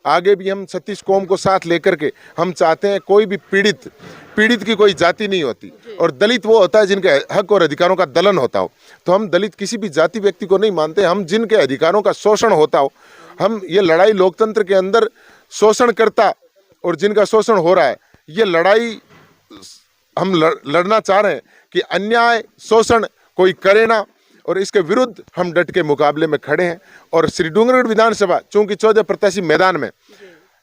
आगे भी हम 36 कौम को साथ लेकर के हम चाहते हैं कोई भी पीड़ित की कोई जाति नहीं होती, और दलित वो होता है जिनके हक और अधिकारों का दलन होता हो। तो हम दलित किसी भी जाति व्यक्ति को नहीं मानते, हम जिनके अधिकारों का शोषण होता हो, हम ये लड़ाई लोकतंत्र के अंदर शोषणकर्ता और जिनका शोषण हो रहा है, ये लड़ाई हम लड़ना चाह रहे हैं कि अन्याय शोषण कोई करे ना, और इसके विरुद्ध हम डट के मुकाबले में खड़े हैं। और श्री डूंगरगढ़ विधानसभा चूंकि 14 प्रत्याशी मैदान में,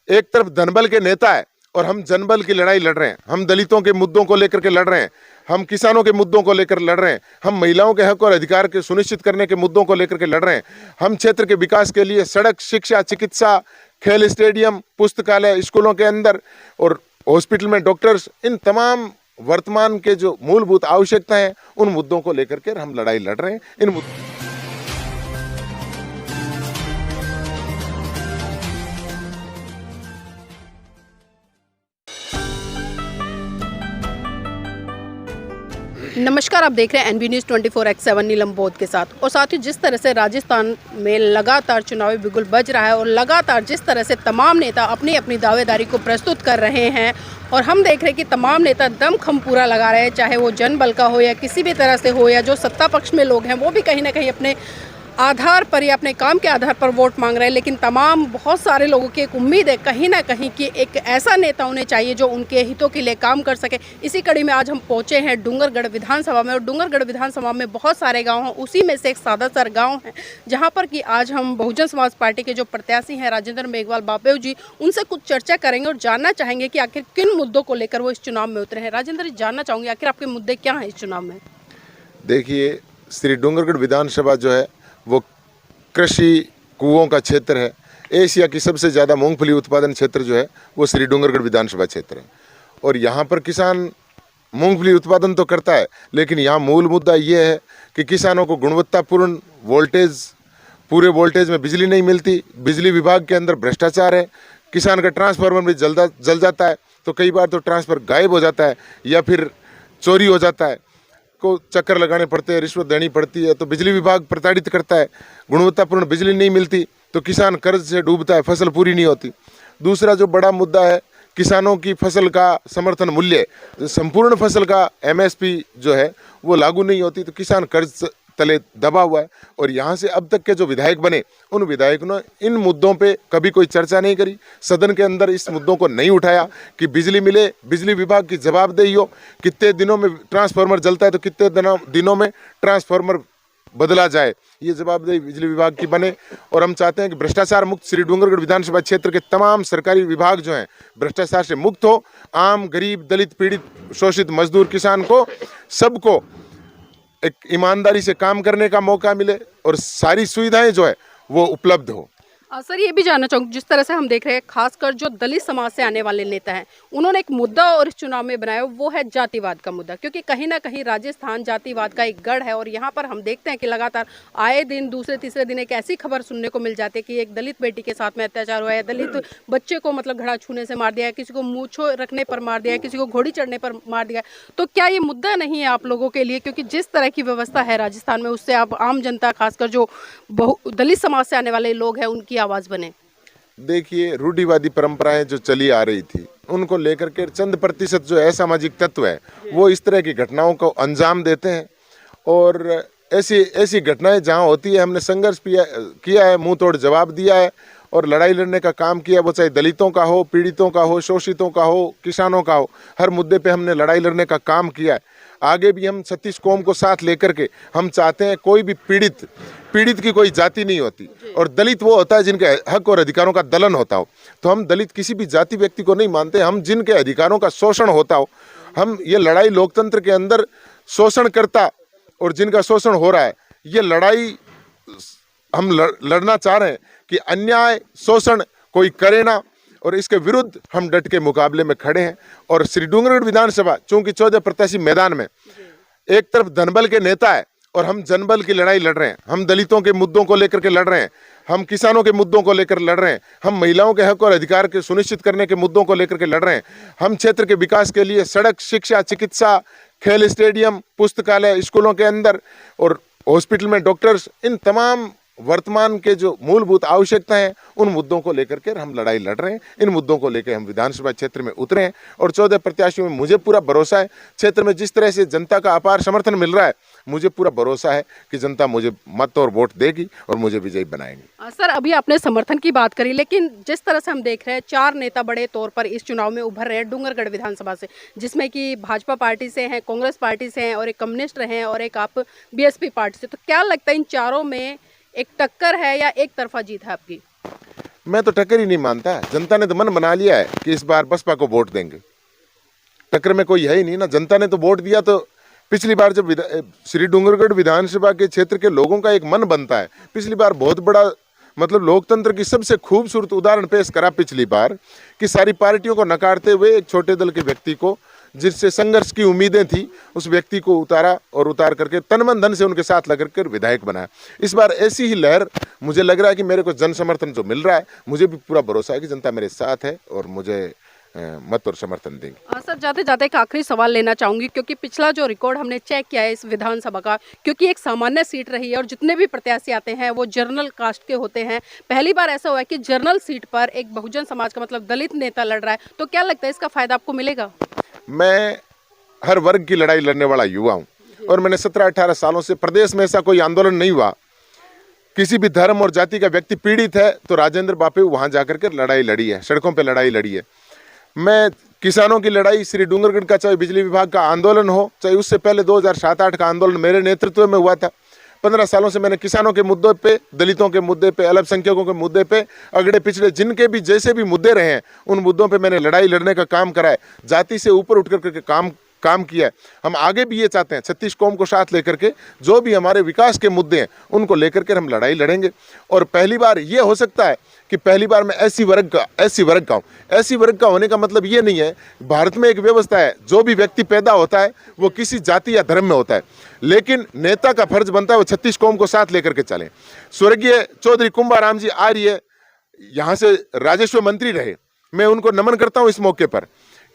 एक तरफ धनबल के नेता है और हम जनबल की लड़ाई लड़ रहे हैं, हम दलितों के मुद्दों को लेकर के लड़ रहे हैं, हम किसानों के मुद्दों को लेकर लड़ रहे हैं, हम महिलाओं के हक और अधिकार के सुनिश्चित करने के मुद्दों को लेकर के लड़ रहे हैं, हम क्षेत्र के विकास के लिए सड़क, शिक्षा, चिकित्सा, खेल स्टेडियम, पुस्तकालय, स्कूलों के अंदर और हॉस्पिटल में डॉक्टर्स, इन तमाम वर्तमान के जो मूलभूत आवश्यकताएं हैं उन मुद्दों को लेकर के हम लड़ाई लड़ रहे हैं। नमस्कार, आप देख रहे हैं एनबी न्यूज़ 24x7 नीलम बोध के साथ। और साथ ही जिस तरह से राजस्थान में लगातार चुनावी बिगुल बज रहा है और लगातार जिस तरह से तमाम नेता अपनी अपनी दावेदारी को प्रस्तुत कर रहे हैं, और हम देख रहे हैं कि तमाम नेता दमखम पूरा लगा रहे हैं, चाहे वो जनबल का हो या किसी भी तरह से हो, या जो सत्ता पक्ष में लोग हैं वो भी कहीं ना कहीं अपने आधार पर या अपने काम के आधार पर वोट मांग रहे हैं। लेकिन तमाम बहुत सारे लोगों की एक उम्मीद है कहीं ना कहीं कि एक ऐसा नेता उन्हें चाहिए जो उनके हितों के लिए काम कर सके। इसी कड़ी में आज हम पहुंचे हैं डूंगरगढ़ विधानसभा में, और डूंगरगढ़ विधानसभा में बहुत सारे गांव हैं, उसी में से एक सादासर गांव है जहां पर कि आज हम बहुजन समाज पार्टी के जो प्रत्याशी हैं राजेंद्र मेघवाल बाबू जी, उनसे कुछ चर्चा करेंगे और जानना चाहेंगे कि आखिर किन मुद्दों को लेकर वो इस चुनाव में उतरे हैं। राजेंद्र जी, जानना चाहूँगी आखिर आपके मुद्दे क्या हैं इस चुनाव में? देखिए, श्री डूंगरगढ़ विधानसभा जो है वो कृषि कुओं का क्षेत्र है। एशिया की सबसे ज़्यादा मूंगफली उत्पादन क्षेत्र जो है वो श्री डूंगरगढ़ विधानसभा क्षेत्र है, और यहाँ पर किसान मूंगफली उत्पादन तो करता है, लेकिन यहाँ मूल मुद्दा ये है कि किसानों को गुणवत्तापूर्ण वोल्टेज, पूरे वोल्टेज में बिजली नहीं मिलती, बिजली विभाग के अंदर भ्रष्टाचार है, किसान का ट्रांसफार्मर भी जल जाता है, तो कई बार तो ट्रांसफर गायब हो जाता है या फिर चोरी हो जाता है, को चक्कर लगाने पड़ते हैं, रिश्वत देनी पड़ती है, तो बिजली विभाग प्रताड़ित करता है, गुणवत्तापूर्ण बिजली नहीं मिलती तो किसान कर्ज से डूबता है, फसल पूरी नहीं होती। दूसरा जो बड़ा मुद्दा है, किसानों की फसल का समर्थन मूल्य, संपूर्ण फसल का एमएसपी जो है वो लागू नहीं होती, तो किसान कर्ज तले दबा हुआ है। और यहाँ से अब तक के जो विधायक बने, उन विधायकों ने इन मुद्दों पे कभी कोई चर्चा नहीं करी, सदन के अंदर इस मुद्दों को नहीं उठाया कि बिजली मिले, बिजली विभाग की जवाबदेही हो, कितने दिनों में ट्रांसफार्मर जलता है तो कितने दिनों में ट्रांसफार्मर बदला जाए, ये जवाबदेही बिजली विभाग की बने। और हम चाहते हैं कि भ्रष्टाचार मुक्त श्री डूंगरगढ़ विधानसभा क्षेत्र के तमाम सरकारी विभाग जो हैं भ्रष्टाचार से मुक्त हो, आम, गरीब, दलित, पीड़ित, शोषित, मजदूर, किसान को, सबको एक ईमानदारी से काम करने का मौका मिले और सारी सुविधाएं जो है वो उपलब्ध हो। सर, ये भी जानना चाहूँगी, जिस तरह से हम देख रहे हैं खासकर जो दलित समाज से आने वाले नेता हैं, उन्होंने एक मुद्दा और इस चुनाव में बनाया, वो है जातिवाद का मुद्दा, क्योंकि कहीं ना कहीं राजस्थान जातिवाद का एक गढ़ है। और यहाँ पर हम देखते हैं कि लगातार आए दिन दूसरे तीसरे दिन एक ऐसी खबर सुनने को मिल जाती है कि एक दलित बेटी के साथ में अत्याचार हुआ है, दलित बच्चे को मतलब घड़ा छूने से मार दिया है, किसी को मूंछों रखने पर मार दिया है, किसी को घोड़ी चढ़ने पर मार दिया है। तो क्या ये मुद्दा नहीं है आप लोगों के लिए, क्योंकि जिस तरह की व्यवस्था है राजस्थान में, उससे आप आम जनता, खासकर जो दलित समाज से आने वाले लोग हैं, उनकी आवाज़ बने? देखिए, रूढ़िवादी परंपराएं जो चली आ रही थी, उनको लेकर के चंद प्रतिशत जो असामाजिक तत्व है वो इस तरह की घटनाओं को अंजाम देते हैं। और ऐसी घटनाएं जहां होती है, हमने संघर्ष किया है, मुंह तोड़ जवाब दिया है और लड़ाई लड़ने का काम किया, वो चाहे दलितों का हो, पीड़ितों का हो, शोषितों का हो, किसानों का हो, हर मुद्दे पे हमने लड़ाई लड़ने का काम किया है। आगे भी हम 36 कौम को साथ लेकर के हम चाहते हैं कोई भी पीड़ित की कोई जाति नहीं होती, और दलित वो होता है जिनके हक और अधिकारों का दलन होता हो। तो हम दलित किसी भी जाति व्यक्ति को नहीं मानते, हम जिनके अधिकारों का शोषण होता हो, हम ये लड़ाई लोकतंत्र के अंदर शोषणकर्ता और जिनका शोषण हो रहा है, ये लड़ाई हम लड़ना चाह रहे हैं कि अन्याय शोषण कोई करे ना, और इसके विरुद्ध हम डट के मुकाबले में खड़े हैं। और श्री डूंगरगढ़ विधानसभा चूंकि 14 प्रत्याशी मैदान में, एक तरफ धनबल के नेता है और हम जनबल की लड़ाई लड़ रहे हैं, हम दलितों के मुद्दों को लेकर के लड़ रहे हैं, हम किसानों के मुद्दों को लेकर लड़ रहे हैं, हम महिलाओं के हक और अधिकार के सुनिश्चित करने के मुद्दों को लेकर के लड़ रहे हैं, हम क्षेत्र के विकास के लिए सड़क, शिक्षा, चिकित्सा, खेल स्टेडियम, पुस्तकालय, स्कूलों के अंदर और हॉस्पिटल में डॉक्टर्स, इन तमाम वर्तमान के जो मूलभूत आवश्यकताएं हैं उन मुद्दों को लेकर के हम लड़ाई लड़ रहे हैं। इन मुद्दों को लेकर हम विधानसभा क्षेत्र में उतरे हैं और 14 प्रत्याशियों में मुझे पूरा भरोसा है। क्षेत्र में जिस तरह से जनता का अपार समर्थन मिल रहा है, मुझे पूरा भरोसा है कि जनता मुझे मत और वोट देगी और मुझे विजयी बनाएंगे। सर, अभी आपने समर्थन की बात करी, लेकिन जिस तरह से हम देख रहे हैं 4 नेता बड़े तौर पर इस चुनाव में उभर रहे हैं डूंगरगढ़ विधानसभा से, जिसमें कि भाजपा पार्टी से हैं, कांग्रेस पार्टी से हैं और एक कम्युनिस्ट हैं और एक आप बीएसपी पार्टी से। तो क्या लगता है इन चारों में एक टक्कर है या एक तरफा जीत है आपकी? मैं तो टक्कर ही नहीं मानता। जनता ने तो मन बना लिया है कि इस बार बसपा को वोट देंगे। टक्कर में कोई है ही नहीं ना। जनता ने तो वोट दिया। तो पिछली बार जब श्री डूंगरगढ़ विधानसभा के क्षेत्र के लोगों का एक मन बनता है, पिछली बार बहुत बड़ा मतलब लोकतंत्र की सबसे खूबसूरत उदाहरण पेश करा पिछली बार कि सारी पार्टियों को नकारते हुए एक छोटे दल के व्यक्ति को, जिससे संघर्ष की उम्मीदें थी, उस व्यक्ति को उतारा और उतार करके तन मन धन से उनके साथ लग कर विधायक बनाया। इस बार ऐसी ही लहर मुझे लग रहा है कि मेरे को जन समर्थन जो मिल रहा है, मुझे भी पूरा भरोसा है कि जनता मेरे साथ है और मुझे मत और समर्थन देंगे। सर, जाते जाते एक आखिरी सवाल लेना चाहूंगी, क्योंकि पिछला जो रिकॉर्ड हमने चेक किया है इस विधानसभा का, क्योंकि एक सामान्य सीट रही है और जितने भी प्रत्याशी आते हैं वो जर्नल कास्ट के होते हैं। पहली बार ऐसा हुआ है कि जर्नल सीट पर एक बहुजन समाज का मतलब दलित नेता लड़ रहा है। तो क्या लगता है इसका फायदा आपको मिलेगा? मैं हर वर्ग की लड़ाई लड़ने वाला युवा हूँ और मैंने 17-18 सालों से प्रदेश में ऐसा कोई आंदोलन नहीं हुआ, किसी भी धर्म और जाति का व्यक्ति पीड़ित है तो राजेंद्र बापू वहां जाकर के लड़ाई लड़ी है, सड़कों पे लड़ाई लड़ी है। मैं किसानों की लड़ाई, श्री डूंगरगढ़ का चाहे बिजली विभाग का आंदोलन हो, चाहे उससे पहले 2007-8 का आंदोलन मेरे नेतृत्व में हुआ था। 15 सालों से मैंने किसानों के मुद्दों पे, दलितों के मुद्दे पे, अल्पसंख्यकों के मुद्दे पे, अगड़े पिछड़े जिनके भी जैसे भी मुद्दे रहे हैं उन मुद्दों पे मैंने लड़ाई लड़ने का काम करा है। जाति से ऊपर उठ करके काम किया है। हम आगे भी ये चाहते हैं 36 कौम को साथ लेकर के जो भी हमारे विकास के मुद्दे हैं उनको लेकर के हम लड़ाई लड़ेंगे। और पहली बार ये हो सकता है कि पहली बार मैं ऐसी वर्ग का हूँ। ऐसी वर्ग का होने का मतलब ये नहीं है, भारत में एक व्यवस्था है, जो भी व्यक्ति पैदा होता है वो किसी जाति या धर्म में होता है, लेकिन नेता का फर्ज बनता है वो 36 कौम को साथ लेकर के चले। स्वर्गीय चौधरी कुंभाराम जी आर्य यहाँ से राजस्व मंत्री रहे, मैं उनको नमन करता हूँ इस मौके पर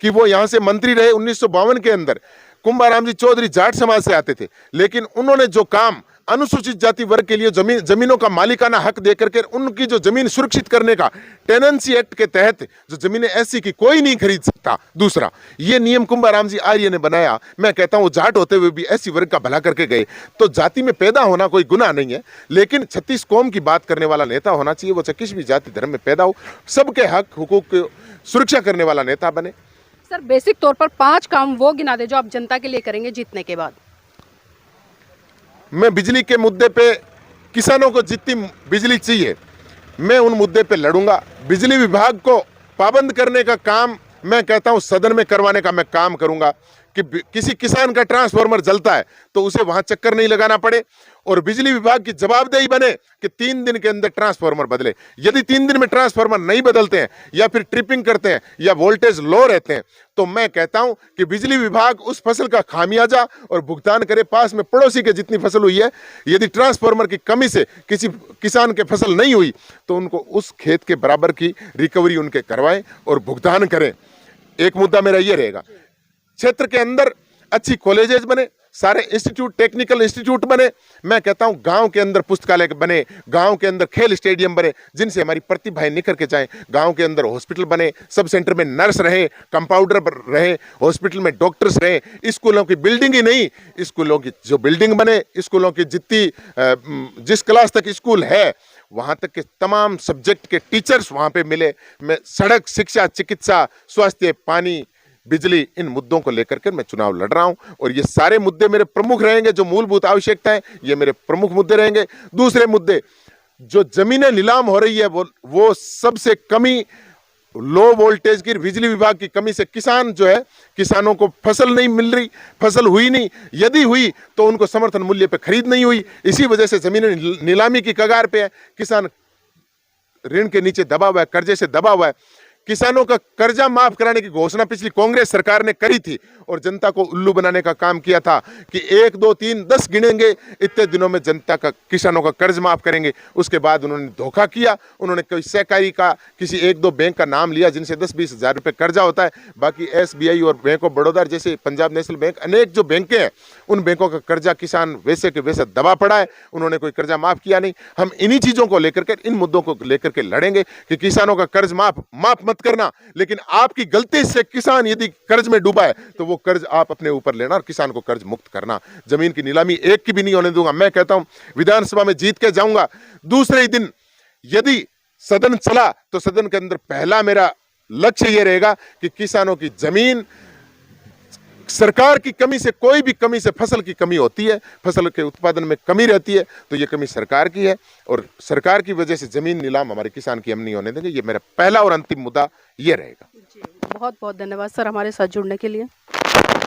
कि वो यहाँ से मंत्री रहे। 1952 के अंदर कुंभाराम जी चौधरी जाट समाज से आते थे, लेकिन उन्होंने जो काम अनुसूचित जाति वर्ग के लिए जमीनों का मालिकाना हक देकर के उनकी जो जमीन सुरक्षित करने का टेनेंसी एक्ट के तहत जो जमीनें ऐसी की कोई नहीं खरीद सकता, दूसरा ये नियम कुंभाराम जी आर्य ने बनाया। मैं कहता हूँ जाट होते हुए भी ऐसी वर्ग का भला करके गए। तो जाति में पैदा होना कोई गुनाह नहीं है, लेकिन 36 कौम की बात करने वाला नेता होना चाहिए। वो चाहे किसी भी जाति धर्म में पैदा हो, सबके हक हुकूक की सुरक्षा करने वाला नेता बने। सर, बेसिक तौर पर 5 काम वो गिना दे जो आप जनता के लिए करेंगे जीतने के बाद। मैं बिजली के मुद्दे पे, किसानों को जितनी बिजली चाहिए मैं उन मुद्दे पे लड़ूंगा। बिजली विभाग को पाबंद करने का काम मैं कहता हूं सदन में करवाने का मैं काम करूंगा कि किसी किसान का ट्रांसफार्मर जलता है तो उसे वहां चक्कर नहीं लगाना पड़े और बिजली विभाग की जवाबदेही बने कि 3 दिन के अंदर ट्रांसफार्मर बदले। यदि 3 दिन में ट्रांसफार्मर नहीं बदलते हैं या फिर ट्रिपिंग करते हैं या वोल्टेज लो रहते हैं तो मैं कहता हूं कि बिजली विभाग उस फसल का खामियाजा और भुगतान करे। पास में पड़ोसी के जितनी फसल हुई है, यदि ट्रांसफार्मर की कमी से किसी किसान के फसल नहीं हुई तो उनको उस खेत के बराबर की रिकवरी उनके करवाएं और भुगतान करें। एक मुद्दा मेरा ये रहेगा, क्षेत्र के अंदर अच्छी कॉलेजेस बने, सारे इंस्टीट्यूट, टेक्निकल इंस्टीट्यूट बने। मैं कहता हूं गांव के अंदर पुस्तकालय बने, गांव के अंदर खेल स्टेडियम बने जिनसे हमारी प्रतिभाएं निखर के जाएं। गांव के अंदर हॉस्पिटल बने, सब सेंटर में नर्स रहे, कंपाउंडर रहे, हॉस्पिटल में डॉक्टर्स रहे। स्कूलों की बिल्डिंग ही नहीं, स्कूलों की जो बिल्डिंग बने, स्कूलों की जितनी जिस क्लास तक स्कूल है वहाँ तक के तमाम सब्जेक्ट के टीचर्स वहाँ पे मिले। मैं सड़क, शिक्षा, चिकित्सा, स्वास्थ्य, पानी, बिजली, इन मुद्दों को लेकर के मैं चुनाव लड़ रहा हूं और ये सारे मुद्दे मेरे प्रमुख रहेंगे। जो मूलभूत आवश्यकताएं, ये मेरे प्रमुख मुद्दे रहेंगे। दूसरे मुद्दे, जो जमीनें नीलाम हो रही है वो सबसे कमी, लो वोल्टेज की बिजली विभाग की कमी से किसान जो है, किसानों को फसल नहीं मिल रही, फसल हुई नहीं, यदि हुई तो उनको समर्थन मूल्य पे खरीद नहीं हुई। इसी वजह से जमीनें नीलामी की कगार पे है, किसान ऋण के नीचे दबा हुआ है, कर्जे से दबा हुआ है। किसानों का कर्जा माफ कराने की घोषणा पिछली कांग्रेस सरकार ने करी थी और जनता को उल्लू बनाने का काम किया था कि 1, 2, 3, 10 गिनेंगे, इतने दिनों में जनता का, किसानों का कर्ज माफ करेंगे। उसके बाद उन्होंने धोखा किया। उन्होंने कोई सहकारी का किसी 1-2 बैंक का नाम लिया जिनसे 10-20 हज़ार रुपये कर्जा होता है। बाकी SBI और बैंक ऑफ बड़ौदा जैसे, पंजाब नेशनल बैंक, अनेक जो बैंकें हैं उन बैंकों का कर्जा किसान वैसे के वैसे दबा पड़ा है, उन्होंने कोई कर्जा माफ किया नहीं। हम इन्हीं चीजों को लेकर के, इन मुद्दों को लेकर के लड़ेंगे कि किसानों का कर्ज माफ मत करना, लेकिन आपकी गलती से किसान यदि कर्ज में डूबा है तो वो कर्ज आप अपने ऊपर लेना और किसान को कर्ज मुक्त करना। जमीन की नीलामी एक की भी नहीं होने दूंगा। मैं कहता हूं विधानसभा में जीत के जाऊंगा, दूसरे ही दिन यदि सदन चला तो सदन के अंदर पहला मेरा लक्ष्य यह रहेगा कि किसानों की जमीन, सरकार की कमी से, कोई भी कमी से, फसल की कमी होती है, फसल के उत्पादन में कमी रहती है तो ये कमी सरकार की है और सरकार की वजह से जमीन नीलाम हमारे किसान की हम नहीं होने देंगे। ये मेरा पहला और अंतिम मुद्दा ये रहेगा। जी, बहुत बहुत धन्यवाद सर हमारे साथ जुड़ने के लिए।